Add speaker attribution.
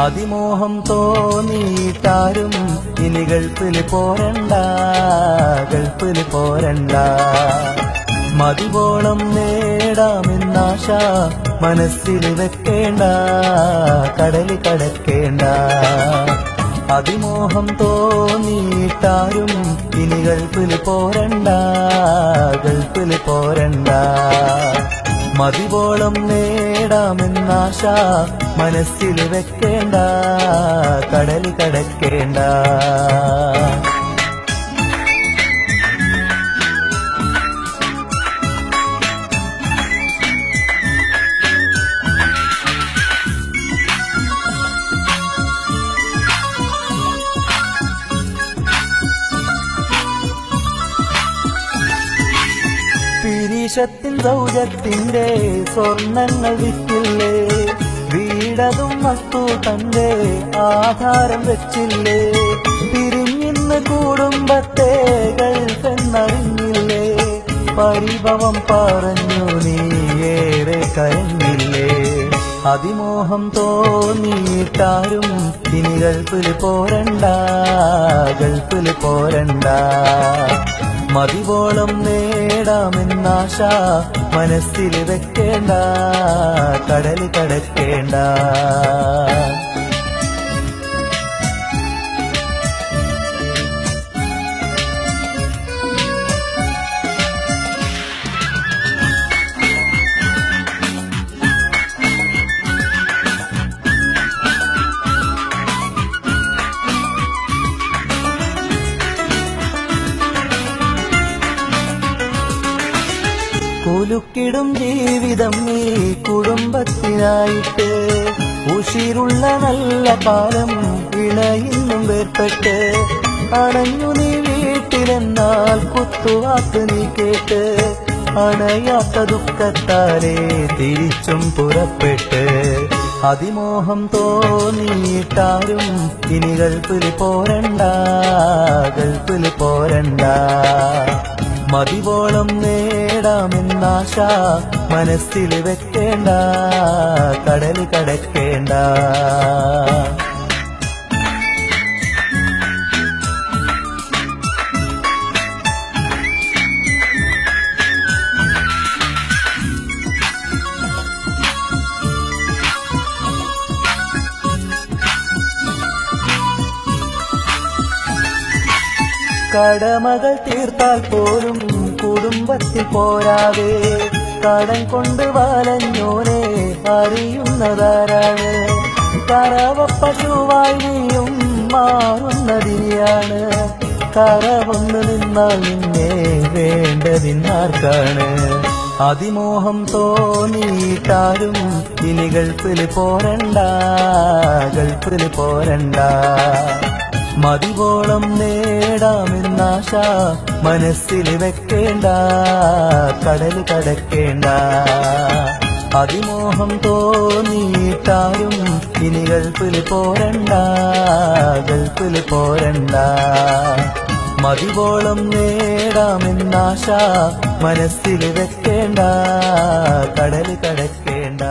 Speaker 1: അതിമോഹം തോന്നിയിട്ടാരും ഇനി ഗൾഫിൽ പോരണ്ട, ഗൾഫിൽ പോരണ്ട. മതിവോളം നേടാമെന്നാശ മനസ്സിൽ വെക്കേണ്ട, കടല് കടക്കേണ്ട. അതിമോഹം തോന്നിയിട്ടാരും ഇനി ഗൾഫിൽ പോരണ്ട, ഗൾഫിൽ പോരണ്ട. മതിവോളം നേടാമെന്നാശ മനസ്സിൽ വെക്കേണ്ട, കടല് കടക്കേണ്ട. പിരീശത്തിൻ സൗജത്തിന്റെ സ്വർണ്ണങ്ങൾ വിറ്റില്ലേ, വീടതും വസ്തു തന്റെ ആധാരം വെച്ചില്ലേ. പിരിഞ്ഞിന്ന് കുടുംബത്തെ ഗൾഫെന്നറിഞ്ഞില്ലേ, പരിഭവം പറഞ്ഞു നീ ഏറെ കരഞ്ഞില്ലേ. അതിമോഹം തോന്നിയിട്ടാരും ഇനി ഗൾഫിൽ പോരണ്ട, ഗൾഫിൽ പോരണ്ട. മതിവോളം നേടാമെന്നാശ മനസ്സിൽ വെക്കേണ്ട, കടല് കടക്കേണ്ട. കുലുക്കിടും ജീവിതം നീ കുടുംബത്തിനായിട്ട്, ഉഷിരുള്ള നല്ല കാലം ഇണയിന്നും വേർപ്പെട്ട്. അണഞ്ഞു നീ വീട്ടിലെന്നാൽ കുത്തുവാക്ക് നീ കേട്ട്, അണയാത്ത ദുഃഖത്താലേ തിരിച്ചും പുറപ്പെട്ട്. അതിമോഹം തോന്നിയിട്ടാരും ഇനി ഗൾഫിൽ പോരണ്ട, ഗൾഫിൽ പോരണ്ട. മതിവോളം നേടാമെന്നാശ മനസ്സിൽ വെക്കേണ്ട, കടല് കടക്കേണ്ട. കടമകൾ തീർത്താൽ പോലും കുടുംബത്തിൽ പോരാതെ, കടം കൊണ്ട് വലഞ്ഞോനെ അറിയുന്നതാരാണ്. കറവപ്പശുവായി നീയും മാറുന്നതിനെയാണ്, കറവൊന്നു നിന്നാൽ നിന്നെ വേണ്ടതിനാർക്കാണ്. അതിമോഹം തോന്നിയിട്ടാരും ഇനി ഗൾഫിൽ പോരണ്ട, ഗൾഫിൽ പോരണ്ട. മതിവോളം നേടാമെന്നാശ മനസ്സിൽ വെക്കേണ്ട, കടല് കടക്കേണ്ട. അതിമോഹം തോന്നിയിട്ടാരും ഇനി ഗൾഫിൽ പോരണ്ട, ഗൾഫിൽ പോരണ്ട. മതിവോളം നേടാമെന്നാശ മനസ്സിൽ വെക്കേണ്ട, കടല് കടക്കേണ്ട.